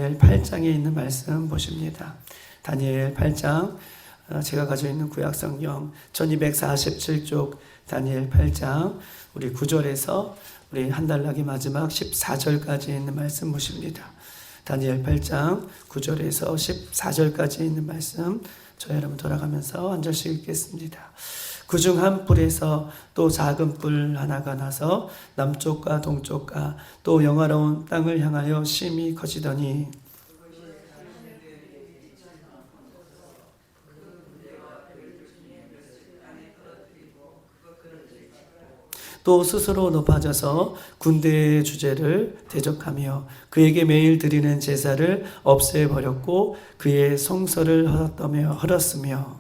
다니엘 8장에 있는 말씀 보십니다. 다니엘 8장, 제가 가지고 있는 구약성경 1247쪽 다니엘 8장 우리 9절에서 우리 한달락이 마지막 14절까지 있는 말씀 보십니다. 다니엘 8장 9절에서 14절까지 있는 말씀 저희 여러분 돌아가면서 한 절씩 읽겠습니다. 그중 한 뿔에서 또 작은 뿔 하나가 나서 남쪽과 동쪽과 또 영화로운 땅을 향하여 심히 커지더니 또 스스로 높아져서 군대의 주제를 대적하며 그에게 매일 드리는 제사를 없애버렸고 그의 성소를 헐었으며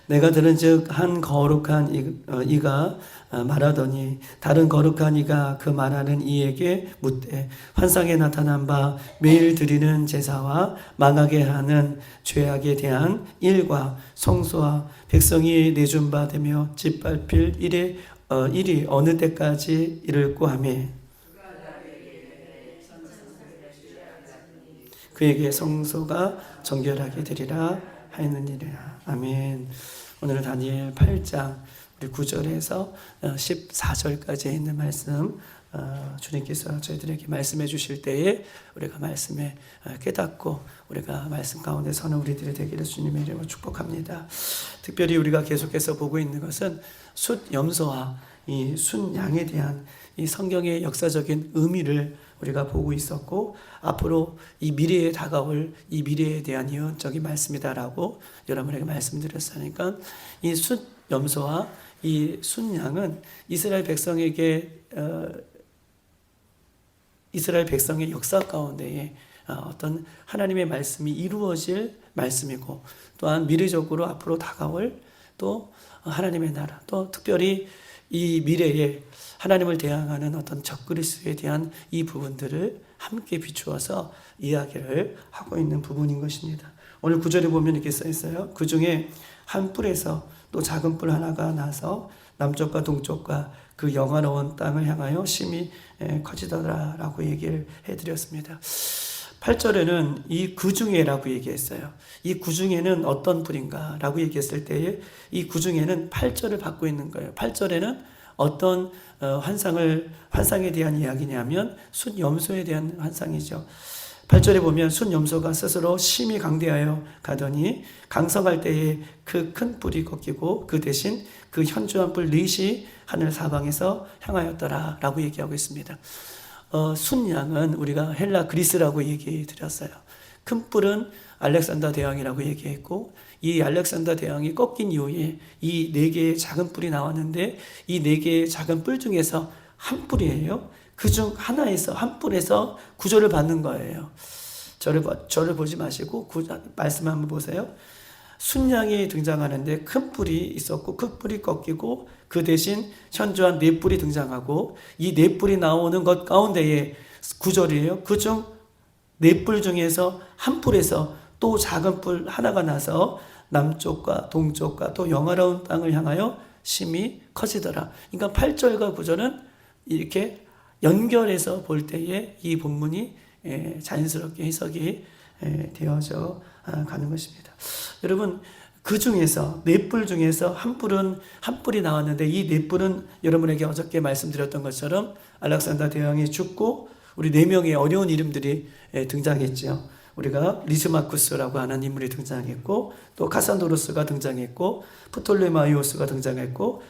내가 들은즉 한 거룩한 이가 말하더니 다른 거룩한 이가 그 말하는 이에게 묻되 환상에 나타난 바 매일 드리는 제사와 망하게 하는 죄악에 대한 일과 성소와 백성이 내준 바 되며 짓밟힐 일이 어느 때까지 이를꼬 하매 그에게 성소가 정결하게 되리라 하였느니라. 아멘. 오늘은 다니엘 8장 우리 9절에서 14절까지 있는 말씀 주님께서 저희들에게 말씀해 주실 때에 우리가 말씀에 깨닫고 우리가 말씀 가운데 서는 우리들이 되기를 주님의 이름으로 축복합니다. 특별히 우리가 계속해서 보고 있는 것은 숫염소와 이 숫양에 대한 이 성경의 역사적인 의미를 우리가 보고 있었고 앞으로 이 미래에 다가올 이 미래에 대한 예언적인 말씀이다라고 여러분에게 말씀드렸으니까 이 숫염소와 이 숫양은 이스라엘 백성의 역사 가운데에 어떤 하나님의 말씀이 이루어질 말씀이고 또한 미래적으로 앞으로 다가올 또 하나님의 나라 또 특별히 이 미래에 하나님을 대항하는 어떤 적그리스도에 대한 이 부분들을 함께 비추어서 이야기를 하고 있는 부분인 것입니다. 오늘 9절에 보면 이렇게 써 있어요. 그 중에 한 뿔에서 또 작은 뿔 하나가 나서 남쪽과 동쪽과 그 영화로운 땅을 향하여 심히 커지더라라고 얘기를 해드렸습니다. 8절에는 이 그중에라고 얘기했어요. 이 그중에는 어떤 뿔인가 라고 얘기했을 때에 이 그중에는 8절을 받고 있는 거예요. 8절에는 어떤 환상에 대한 이야기냐면 숫염소에 대한 환상이죠. 8절에 보면 숫염소가 스스로 심히 강대하여 가더니 강성할 때에 그 큰 뿔이 꺾이고 그 대신 그 현주한 뿔 넷이 하늘 사방에서 향하였더라 라고 얘기하고 있습니다. 숫양은 우리가 헬라 그리스라고 얘기해 드렸어요. 큰 뿔은 알렉산더 대왕이라고 얘기했고 이 알렉산더 대왕이 꺾인 이후에 이 4개의 작은 뿔이 나왔는데 이 4개의 작은 뿔 중에서 한 뿔이에요. 그중 하나에서 한 뿔에서 구조를 받는 거예요. 저를 보지 마시고 말씀 한번 보세요. 숫양이 등장하는데 큰 뿔이 있었고 그 뿔이 꺾이고 그 대신 현저한 4뿔이 등장하고 이 4뿔이 나오는 것 가운데에 구절이에요. 그중 4뿔 중에서 한 뿔에서 또 작은 뿔 하나가 나서 남쪽과 동쪽과 또 영화로운 땅을 향하여 심히 커지더라. 그러니까 8절과 9절은 이렇게 연결해서 볼 때에 이 본문이 자연스럽게 해석이 되어져 가는 것입니다. 여러분 그 중에서 4뿔 중에서 한 뿔이 나왔는데 이 4뿔은 여러분에게 어저께 말씀드렸던 것처럼 알렉산더 대왕이 죽고 우리 4명의 어려운 이름들이 등장했죠. 우리가 리스마쿠스라고 하는 인물이 등장했고 또 카산도로스가 등장했고 프톨레마이오스가 등장했고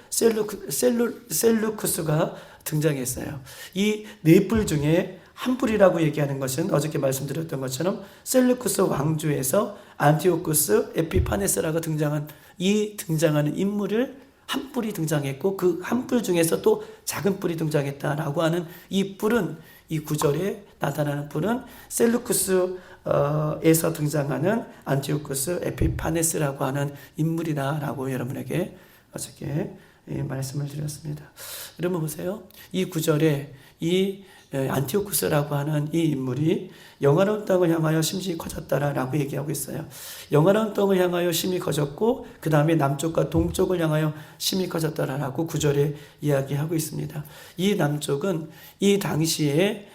셀루쿠스가 등장했어요. 이 4뿔 중에 한 뿔이라고 얘기하는 것은 어저께 말씀드렸던 것처럼 셀루쿠스 왕조에서 안티오쿠스 에피파네스라가 등장하는 인물을 한 뿔이 등장했고 그 한 뿔 중에서 또 작은 뿔이 등장했다라고 하는 이 뿔은 이 구절에 나타나는 뿔은 셀루쿠스에서 등장하는 안티오쿠스 에피파네스라고 하는 인물이다라고 여러분에게 어저께 말씀을 드렸습니다. 여러분 보세요. 이 구절에 이 안티오쿠스라고 하는 이 인물이 영화로운 땅을 향하여 심히 커졌다라고 얘기하고 있어요. 영화로운 땅을 향하여 심히 커졌고 그 다음에 남쪽과 동쪽을 향하여 심히 커졌다라고 9절에 이야기하고 있습니다. 이 남쪽은 이 당시에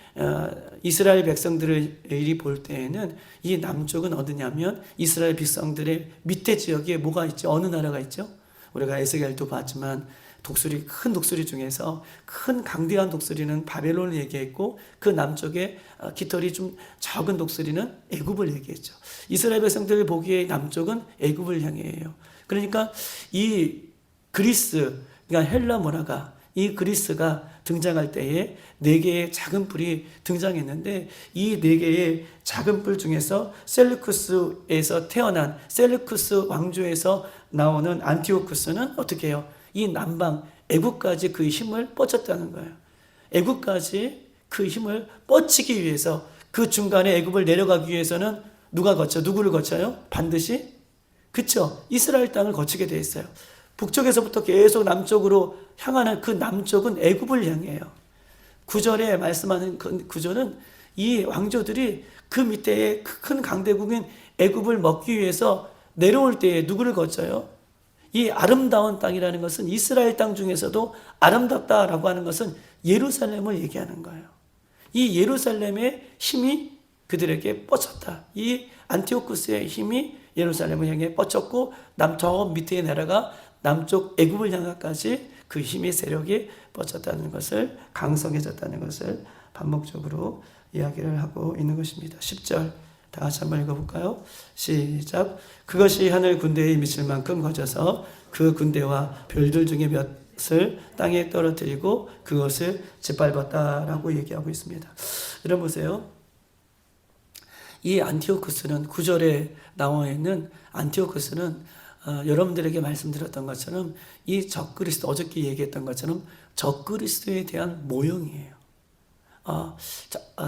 이스라엘 백성들이 볼 때에는 이 남쪽은 어디냐면 이스라엘 백성들의 밑에 지역에 뭐가 있죠? 어느 나라가 있죠? 우리가 에스겔도 봤지만 큰 독수리 중에서 큰 강대한 독수리는 바벨론을 얘기했고 그 남쪽에 깃털이 좀 적은 독수리는 애굽을 얘기했죠. 이스라엘 백성들 보기에 남쪽은 애굽을 향해요. 그러니까 이 그리스, 그러니까 헬라 문화가 이 그리스가 등장할 때에 4개의 작은 뿔이 등장했는데 이 4개의 작은 뿔 중에서 셀루쿠스에서 태어난 셀루쿠스 왕조에서 나오는 안티오쿠스는 어떻게 해요? 이 남방 애국까지 그 힘을 뻗쳤다는 거예요. 애국까지 그 힘을 뻗치기 위해서 그 중간에 애국을 내려가기 위해서는 누구를 거쳐요? 반드시 그쵸? 이스라엘 땅을 거치게 돼 있어요. 북쪽에서부터 계속 남쪽으로 향하는 그 남쪽은 애굽을 향해요. 9절에 말씀하는 그 구절은 이 왕조들이 그 밑에 큰 강대국인 애굽을 먹기 위해서 내려올 때에 누구를 거쳐요? 이 아름다운 땅이라는 것은 이스라엘 땅 중에서도 아름답다라고 하는 것은 예루살렘을 얘기하는 거예요. 이 예루살렘의 힘이 그들에게 뻗쳤다. 이 안티오쿠스의 힘이 예루살렘을 향해 뻗쳤고 저 밑에 나라가 남쪽 애굽을 향하까지 그 힘의 세력이 뻗쳤다는 것을 강성해졌다는 것을 반복적으로 이야기를 하고 있는 것입니다. 10절 다 같이 한번 읽어볼까요? 시작. 그것이 하늘 군대에 미칠 만큼 거져서 그 군대와 별들 중에 몇을 땅에 떨어뜨리고 그것을 짓밟았다라고 얘기하고 있습니다. 여러분 보세요. 이 안티오쿠스는 9절에 나와 있는 안티오쿠스는 여러분들에게 말씀드렸던 것처럼 이 적그리스도 어저께 얘기했던 것처럼 적그리스도에 대한 모형이에요.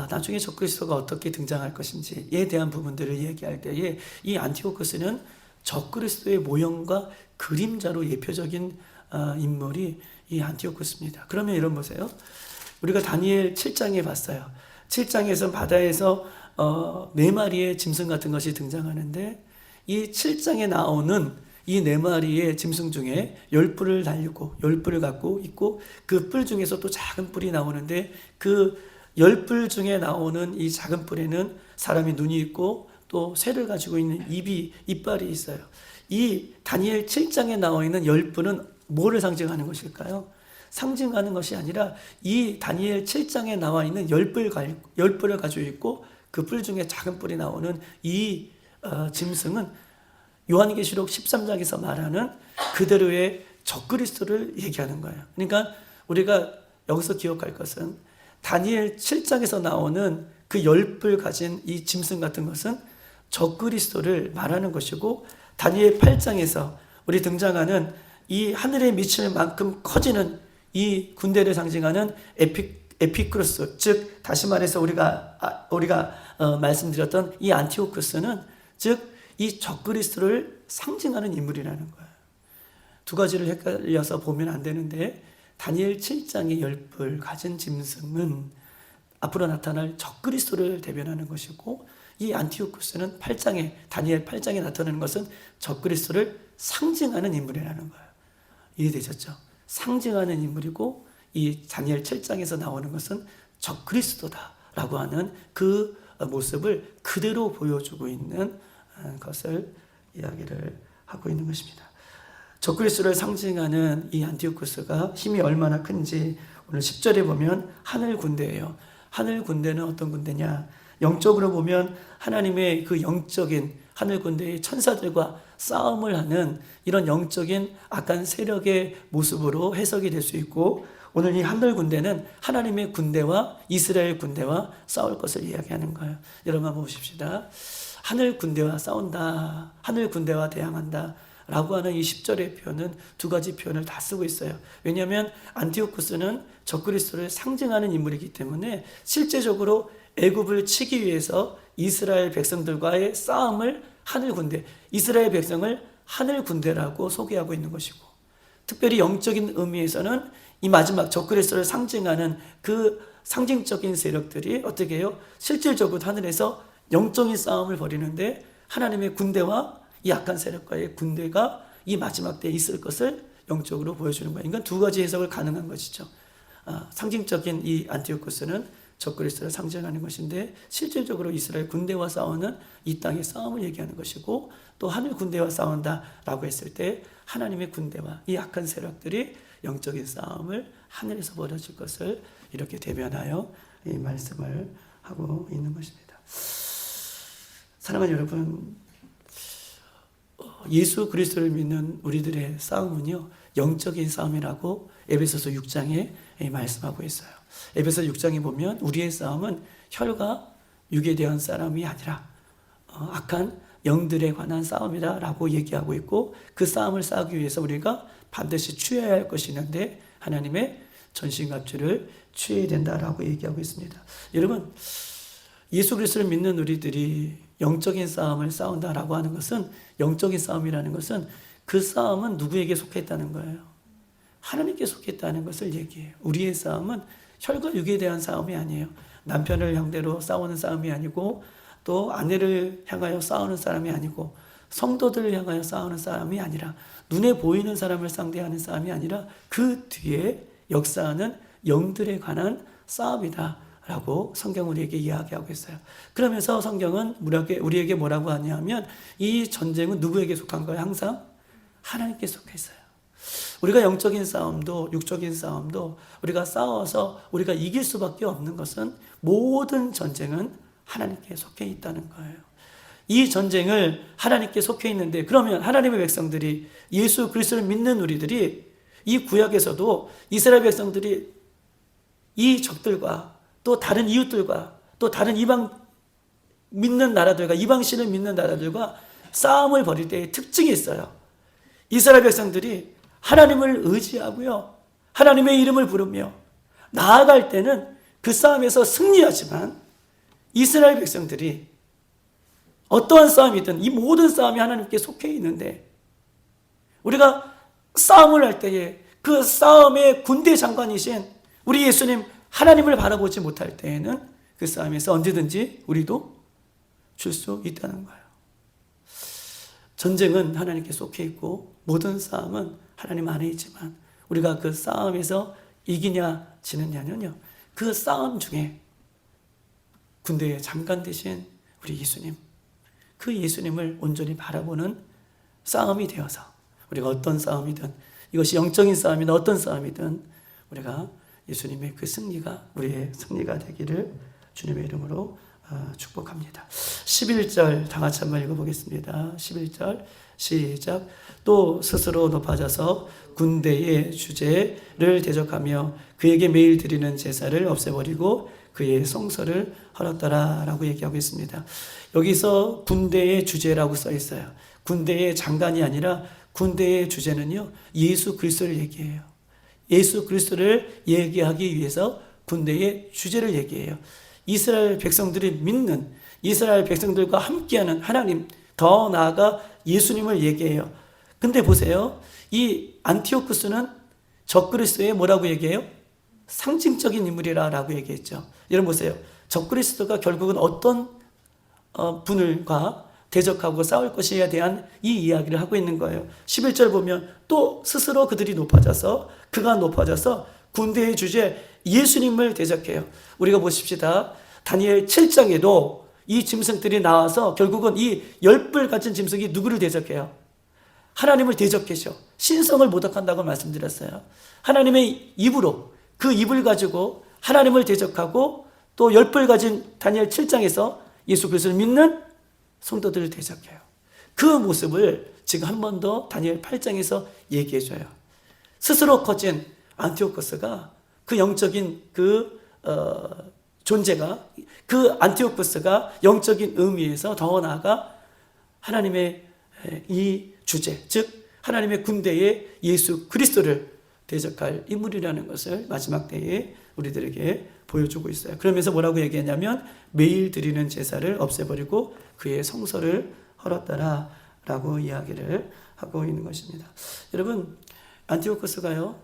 나중에 적그리스도가 어떻게 등장할 것인지에 대한 부분들을 얘기할 때에 이 안티오쿠스는 적그리스도의 모형과 그림자로 예표적인 인물이 이 안티오쿠스입니다. 그러면 이런 보세요. 우리가 다니엘 7장에 봤어요. 7장에서 바다에서 4마리의 짐승 같은 것이 등장하는데 이 7장에 나오는 이 4마리의 짐승 중에 10뿔을 달리고 10뿔을 갖고 있고 그 뿔 중에서 또 작은 뿔이 나오는데 그 10뿔 중에 나오는 이 작은 뿔에는 사람의 눈이 있고 또 새를 가지고 있는 이빨이 있어요. 이 다니엘 7장에 나와 있는 10뿔은 뭐를 상징하는 것일까요? 상징하는 것이 아니라 이 다니엘 7장에 나와 있는 10뿔을 가지고 있고 그 뿔 중에 작은 뿔이 나오는 이 짐승은 요한계시록 13장에서 말하는 그대로의 적그리스도를 얘기하는 거예요. 그러니까 우리가 여기서 기억할 것은 다니엘 7장에서 나오는 그 10뿔 가진 이 짐승 같은 것은 적그리스도를 말하는 것이고 다니엘 8장에서 우리 등장하는 이 하늘에 미칠 만큼 커지는 이 군대를 상징하는 에피크루스, 즉 다시 말해서 우리가 말씀드렸던 이 안티오쿠스는 즉 이 적그리스도를 상징하는 인물이라는 거예요. 두 가지를 헷갈려서 보면 안 되는데 다니엘 7장의 10뿔 가진 짐승은 앞으로 나타날 적그리스도를 대변하는 것이고 이 안티오쿠스는 다니엘 8장에 나타나는 것은 적그리스도를 상징하는 인물이라는 거예요. 이해되셨죠? 상징하는 인물이고 이 다니엘 7장에서 나오는 것은 적그리스도다라고 하는 그 모습을 그대로 보여주고 있는 것을 이야기를 하고 있는 것입니다. 적그리스도를 상징하는 이 안티오쿠스가 힘이 얼마나 큰지 오늘 10절에 보면 하늘 군대예요. 하늘 군대는 어떤 군대냐? 영적으로 보면 하나님의 그 영적인 하늘 군대의 천사들과 싸움을 하는 이런 영적인 악한 세력의 모습으로 해석이 될 수 있고 오늘 이 하늘 군대는 하나님의 군대와 이스라엘 군대와 싸울 것을 이야기하는 거예요. 여러분 한번 보십시다. 하늘 군대와 싸운다. 하늘 군대와 대항한다. 라고 하는 이 10절의 표현은 두 가지 표현을 다 쓰고 있어요. 왜냐하면 안티오쿠스는 적그리스도를 상징하는 인물이기 때문에 실제적으로 애굽을 치기 위해서 이스라엘 백성들과의 싸움을 하늘 군대, 이스라엘 백성을 하늘 군대라고 소개하고 있는 것이고 특별히 영적인 의미에서는 이 마지막 적그리스도를 상징하는 그 상징적인 세력들이 어떻게 해요? 실질적으로 하늘에서 영적인 싸움을 벌이는데 하나님의 군대와 이 악한 세력과의 군대가 이 마지막 때에 있을 것을 영적으로 보여주는 거예요. 그러니까 두 가지 해석을 가능한 것이죠. 상징적인 이 안티오코스는 적그리스도를 상징하는 것인데 실질적으로 이스라엘 군대와 싸우는 이 땅의 싸움을 얘기하는 것이고 또 하늘 군대와 싸운다라고 했을 때 하나님의 군대와 이 악한 세력들이 영적인 싸움을 하늘에서 벌어질 것을 이렇게 대변하여 이 말씀을 하고 있는 것입니다. 사랑하는 여러분, 예수 그리스도를 믿는 우리들의 싸움은요 영적인 싸움이라고 에베소서 6장에 말씀하고 있어요. 에베소 6장에 보면 우리의 싸움은 혈과 육에 대한 싸움이 아니라 악한 영들에 관한 싸움이다라고 얘기하고 있고 그 싸움을 싸우기 위해서 우리가 반드시 취해야 할 것이 있는데 하나님의 전신갑주를 취해야 된다라고 얘기하고 있습니다. 여러분, 예수 그리스도를 믿는 우리들이 영적인 싸움을 싸운다라고 하는 것은 영적인 싸움이라는 것은 그 싸움은 누구에게 속했다는 거예요? 하나님께 속했다는 것을 얘기해요. 우리의 싸움은 혈과 육에 대한 싸움이 아니에요. 남편을 상대로 싸우는 싸움이 아니고 또 아내를 향하여 싸우는 사람이 아니고 성도들을 향하여 싸우는 싸움이 아니라 눈에 보이는 사람을 상대하는 싸움이 아니라 그 뒤에 역사하는 영들에 관한 싸움이다 라고 성경은 우리에게 이야기하고 있어요. 그러면서 성경은 우리에게 뭐라고 하냐면 이 전쟁은 누구에게 속한 거예요? 항상 하나님께 속해 있어요. 우리가 영적인 싸움도 육적인 싸움도 우리가 싸워서 우리가 이길 수밖에 없는 것은 모든 전쟁은 하나님께 속해 있다는 거예요. 이 전쟁을 하나님께 속해 있는데 그러면 하나님의 백성들이 예수 그리스도를 믿는 우리들이 이 구약에서도 이스라엘 백성들이 이 적들과 또 다른 이웃들과 또 다른 이방 믿는 나라들과 이방신을 믿는 나라들과 싸움을 벌일 때의 특징이 있어요. 이스라엘 백성들이 하나님을 의지하고요. 하나님의 이름을 부르며 나아갈 때는 그 싸움에서 승리하지만 이스라엘 백성들이 어떠한 싸움이든 이 모든 싸움이 하나님께 속해 있는데 우리가 싸움을 할 때에 그 싸움의 군대 장관이신 우리 예수님 하나님을 바라보지 못할 때에는 그 싸움에서 언제든지 우리도 줄 수 있다는 거예요. 전쟁은 하나님께 속해 있고 모든 싸움은 하나님 안에 있지만 우리가 그 싸움에서 이기냐 지느냐는요 그 싸움 중에 군대의 장관 되신 우리 예수님 그 예수님을 온전히 바라보는 싸움이 되어서 우리가 어떤 싸움이든 이것이 영적인 싸움이든 어떤 싸움이든 우리가 예수님의 그 승리가 우리의 승리가 되기를 주님의 이름으로 축복합니다. 11절 다 같이 한번 읽어보겠습니다. 11절 시작. 또 스스로 높아져서 군대의 주제를 대적하며 그에게 매일 드리는 제사를 없애버리고 그의 성서를 헐었더라 라고 얘기하고 있습니다. 여기서 군대의 주제라고 써 있어요. 군대의 장관이 아니라 군대의 주제는요 예수 그리스도를 얘기해요. 예수 그리스도를 얘기하기 위해서 군대의 주제를 얘기해요. 이스라엘 백성들이 믿는 이스라엘 백성들과 함께하는 하나님 더 나아가 예수님을 얘기해요. 근데 보세요. 이 안티오쿠스는 적그리스도의 뭐라고 얘기해요? 상징적인 인물이라고 얘기했죠. 여러분 보세요. 적그리스도가 결국은 어떤 분을과 대적하고 싸울 것이에 대한 이 이야기를 하고 있는 거예요. 11절 보면 또 스스로 그가 높아져서 군대의 주제 예수님을 대적해요. 우리가 보십시다. 다니엘 7장에도 이 짐승들이 나와서 결국은 이 10뿔 가진 짐승이 누구를 대적해요? 하나님을 대적해죠. 신성을 모독한다고 말씀드렸어요. 하나님의 입으로 그 입을 가지고 하나님을 대적하고 또 10뿔 가진 다니엘 7장에서 예수 그리스도를 믿는 성도들을 대적해요. 그 모습을 지금 한 번 더 다니엘 8장에서 얘기해줘요. 스스로 커진 안티오코스가 그 영적인 존재가 그 안티오코스가 영적인 의미에서 더 나아가 하나님의 이 주제 즉 하나님의 군대의 예수 그리스도를 대적할 인물이라는 것을 마지막 때에 우리들에게 보여주고 있어요. 그러면서 뭐라고 얘기하냐면 매일 드리는 제사를 없애버리고 그의 성소를 헐었더라 라고 이야기를 하고 있는 것입니다. 여러분 안티오코스가요,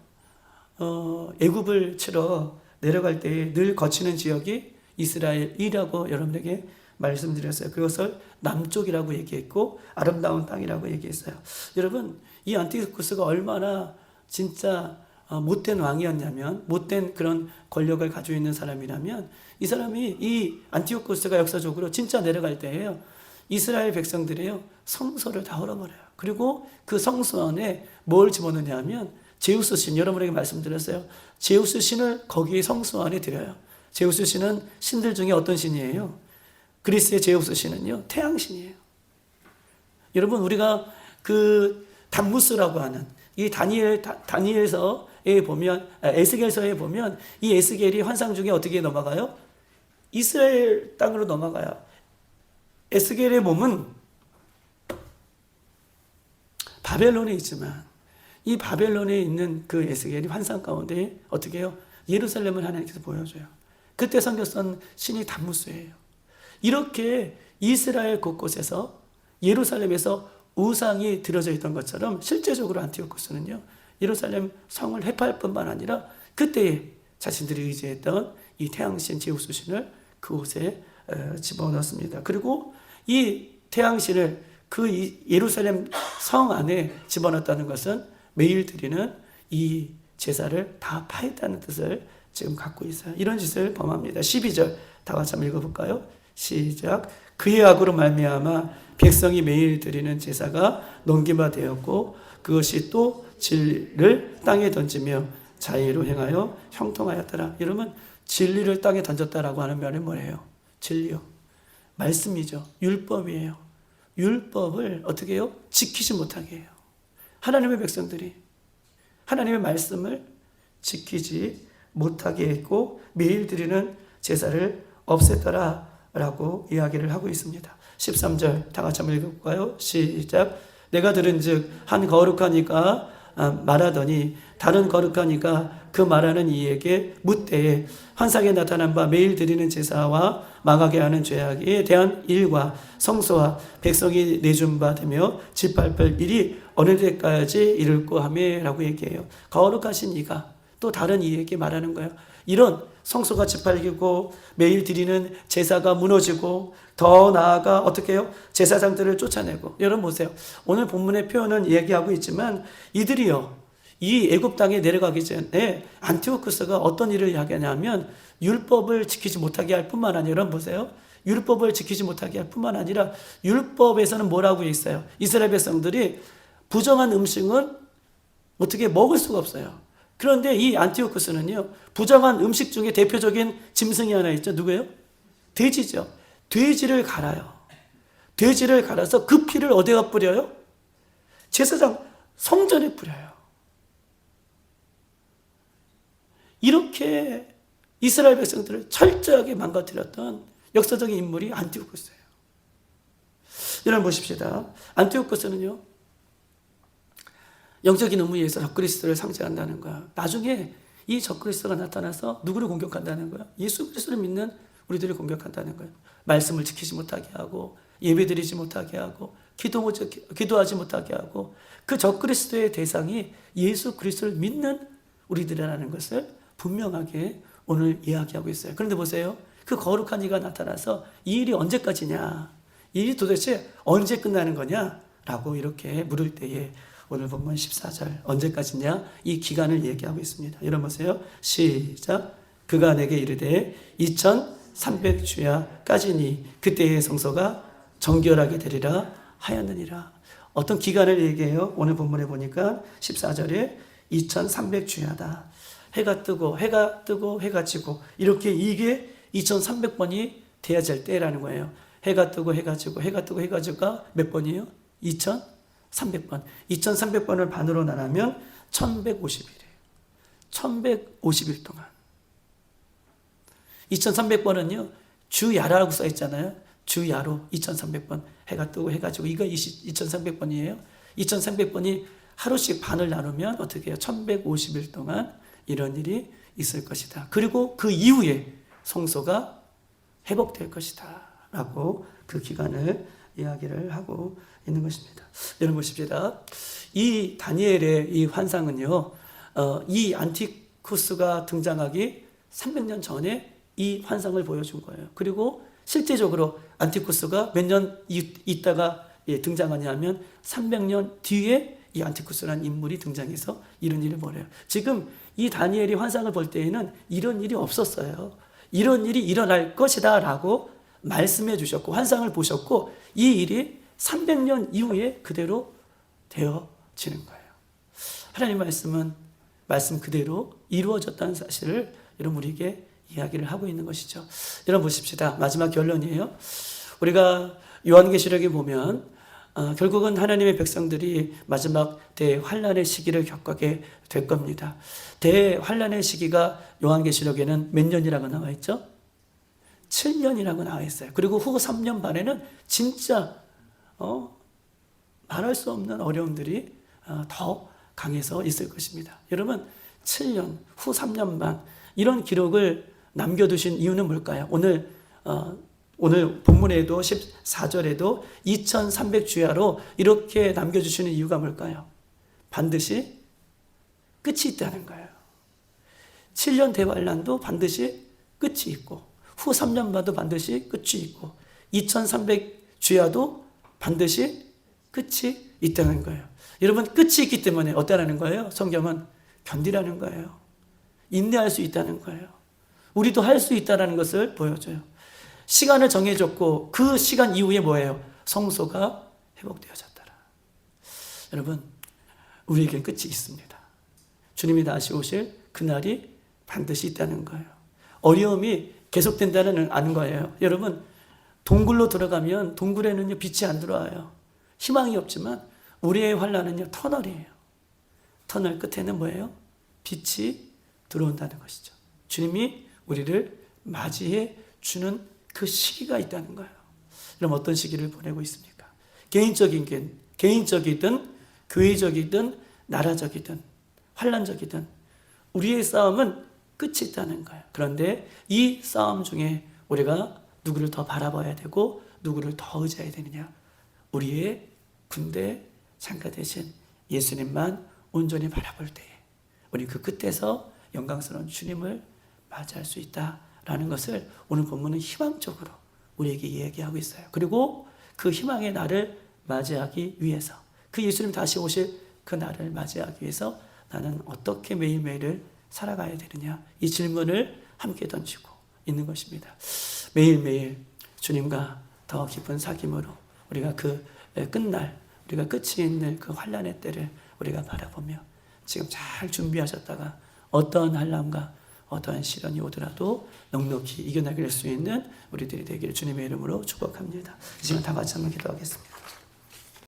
애굽을 치러 내려갈 때 늘 거치는 지역이 이스라엘이라고 여러분에게 말씀드렸어요. 그것을 남쪽이라고 얘기했고 아름다운 땅이라고 얘기했어요. 여러분, 이 안티오코스가 얼마나 진짜 못된 왕이었냐면, 못된 그런 권력을 가지고 있는 사람이라면, 이 사람이, 이 안티오코스가 역사적으로 진짜 내려갈 때에요, 이스라엘 백성들이요, 성소를 다 헐어버려요. 그리고 그 성소 안에 뭘 집어넣냐 하면 제우스 신, 여러분에게 말씀드렸어요. 제우스 신을 거기 성소 안에 들여요. 제우스 신은 신들 중에 어떤 신이에요? 그리스의 제우스 신은요, 태양신이에요. 여러분, 우리가 그 담무스라고 하는 이 다니엘서에 보면, 에스겔서에 보면 이 에스겔이 환상 중에 어떻게 넘어가요? 이스라엘 땅으로 넘어가요. 에스겔의 몸은 바벨론에 있지만 이 바벨론에 있는 그 에스겔이 환상 가운데 어떻게 해요? 예루살렘을 하나님께서 보여줘요. 그때 섬겼던 신이 담무스예요. 이렇게 이스라엘 곳곳에서, 예루살렘에서 우상이 들어져 있던 것처럼 실제적으로 안티오코스는요, 예루살렘 성을 해파할 뿐만 아니라 그때에 자신들이 의지했던 이 태양신 제우스 신을 그곳에 집어넣습니다. 그리고 이 태양신을 그 예루살렘 성 안에 집어넣었다는 것은 매일 드리는 이 제사를 다 파했다는 뜻을 지금 갖고 있어요. 이런 짓을 범합니다. 12절 다 같이 한번 읽어볼까요? 시작. 그의 악으로 말미암아 백성이 매일 드리는 제사가 넘김바 되었고 그것이 또 진리를 땅에 던지며 자의로 행하여 형통하였더라. 여러분, 진리를 땅에 던졌다라고 하는 말은 뭐예요? 진리요, 말씀이죠. 율법이에요. 율법을 어떻게 해요? 지키지 못하게 해요. 하나님의 백성들이 하나님의 말씀을 지키지 못하게 했고 매일 드리는 제사를 없앴더라 라고 이야기를 하고 있습니다. 13절 다 같이 한번 읽어볼까요? 시작. 내가 들은즉 한 거룩한 이가 말하더니 다른 거룩한 이가 그 말하는 이에게 묻되 환상에 나타난 바 매일 드리는 제사와 망하게 하는 죄악에 대한 일과 성소와 백성이 내준 바 되며 짓밟을 일이 어느 때까지 이를꼬 하며 라고 얘기해요. 거룩하신 이가 또 다른 이에게 말하는 거예요. 이런 성소가 짓밟히고 매일 드리는 제사가 무너지고 더 나아가 어떻게 해요? 제사장들을 쫓아내고. 여러분 보세요. 오늘 본문의 표현은 얘기하고 있지만 이들이요, 이 애굽 땅에 내려가기 전에 안티오코스가 어떤 일을 하겠냐면 율법을 지키지 못하게 할 뿐만 아니라, 여러분 보세요. 율법을 지키지 못하게 할 뿐만 아니라 율법에서는 뭐라고 있어요? 이스라엘 백성들이 부정한 음식은 어떻게 먹을 수가 없어요. 그런데 이 안티오코스는요, 부정한 음식 중에 대표적인 짐승이 하나 있죠. 누구예요? 돼지죠. 돼지를 갈아요. 돼지를 갈아서 그 피를 어디가 뿌려요? 제사장 성전에 뿌려요. 이렇게 이스라엘 백성들을 철저하게 망가뜨렸던 역사적인 인물이 안티오코스예요. 여러분 보십시다. 안티오코스는요, 영적인 의미에서 적그리스도를 상징한다는 거야. 나중에 이 적그리스도가 나타나서 누구를 공격한다는 거야? 예수 그리스도를 믿는 우리들을 공격한다는 거예요. 말씀을 지키지 못하게 하고 예배드리지 못하게 하고 기도하지 못하게 하고, 그 적그리스도의 대상이 예수 그리스도를 믿는 우리들이라는 것을 분명하게 오늘 이야기하고 있어요. 그런데 보세요. 그 거룩한 이가 나타나서 이 일이 언제까지냐? 이 일이 도대체 언제 끝나는 거냐? 라고 이렇게 물을 때에 오늘 본문 14절 언제까지냐? 이 기간을 얘기하고 있습니다. 여러분 보세요. 시작. 그가 내게 이르되 2300주야까지니 그때의 성소가 정결하게 되리라 하였느니라. 어떤 기간을 얘기해요? 오늘 본문에 보니까 14절에 2300주야다. 해가 뜨고 해가 지고 이렇게 이게 2300번이 돼야 될 때라는 거예요. 해가 뜨고 해가 지고 해가 지고가 몇 번이에요? 2300번. 2300번을 반으로 나누면 1150일이에요. 1150일 동안. 2300번은요, 주야라고 써 있잖아요. 주야로 2300번. 해가 뜨고 해가 지고 이거 2300번이에요. 2300번이 하루씩 반을 나누면 어떻게 해요? 1150일 동안 이런 일이 있을 것이다. 그리고 그 이후에 성소가 회복될 것이다 라고 그 기간을 이야기를 하고 있는 것입니다. 여러분 보십시다. 이 다니엘의 이 환상은요, 이 안티쿠스가 등장하기 300년 전에 이 환상을 보여준 거예요. 그리고 실제적으로 안티쿠스가 몇 년 있다가 등장하냐면 300년 뒤에 이 안티쿠스라는 인물이 등장해서 이런 일을 벌여요. 지금 이 다니엘이 환상을 볼 때에는 이런 일이 없었어요. 이런 일이 일어날 것이다 라고 말씀해 주셨고 환상을 보셨고 이 일이 300년 이후에 그대로 되어지는 거예요. 하나님 말씀은 말씀 그대로 이루어졌다는 사실을 여러분 우리에게 이야기를 하고 있는 것이죠. 여러분 보십시다. 마지막 결론이에요. 우리가 요한계시록에 보면 결국은 하나님의 백성들이 마지막 대환란의 시기를 겪게 될 겁니다. 대환란의 시기가 요한계시록에는 몇 년이라고 나와 있죠? 7년이라고 나와 있어요. 그리고 후 3년 반에는 진짜 말할 수 없는 어려움들이 더 강해서 있을 것입니다. 여러분 7년 후 3년 반 이런 기록을 남겨두신 이유는 뭘까요? 오늘 본문에도 14절에도 2300주야로 이렇게 남겨주시는 이유가 뭘까요? 반드시 끝이 있다는 거예요. 7년 대환란도 반드시 끝이 있고 후 3년 반도 반드시 끝이 있고 2300주야도 반드시 끝이 있다는 거예요. 여러분 끝이 있기 때문에 어떠라는 거예요? 성경은 견디라는 거예요. 인내할 수 있다는 거예요. 우리도 할 수 있다는 것을 보여줘요. 시간을 정해줬고 그 시간 이후에 뭐예요? 성소가 회복되어졌더라. 여러분 우리에게 끝이 있습니다. 주님이 다시 오실 그날이 반드시 있다는 거예요. 어려움이 계속된다는 아는 거예요. 여러분 동굴로 들어가면 동굴에는요 빛이 안 들어와요. 희망이 없지만 우리의 환란은요 터널이에요. 터널 끝에는 뭐예요? 빛이 들어온다는 것이죠. 주님이 우리를 맞이해 주는 그 시기가 있다는 거예요. 그럼 어떤 시기를 보내고 있습니까? 개인적이든 교회적이든 나라적이든 환란적이든 우리의 싸움은 끝이 있다는 거예요. 그런데 이 싸움 중에 우리가 누구를 더 바라봐야 되고 누구를 더 의지해야 되느냐? 우리의 군대 장가 되신 예수님만 온전히 바라볼 때에 우리 그 끝에서 영광스러운 주님을 맞이할 수 있다라는 것을 오늘 본문은 희망적으로 우리에게 이야기하고 있어요. 그리고 그 희망의 날을 맞이하기 위해서 그 예수님 다시 오실 그 날을 맞이하기 위해서 나는 어떻게 매일매일을 살아가야 되느냐 이 질문을 함께 던지고 있는 것입니다. 매일매일 주님과 더 깊은 사귐으로 우리가 그 끝날 우리가 끝이 있는 그 환란의 때를 우리가 바라보며 지금 잘 준비하셨다가 어떠한 환란과 어떠한 시련이 오더라도 넉넉히 이겨나갈 수 있는 우리들이 되기를 주님의 이름으로 축복합니다. 이 시간 다 같이 한번 기도하겠습니다.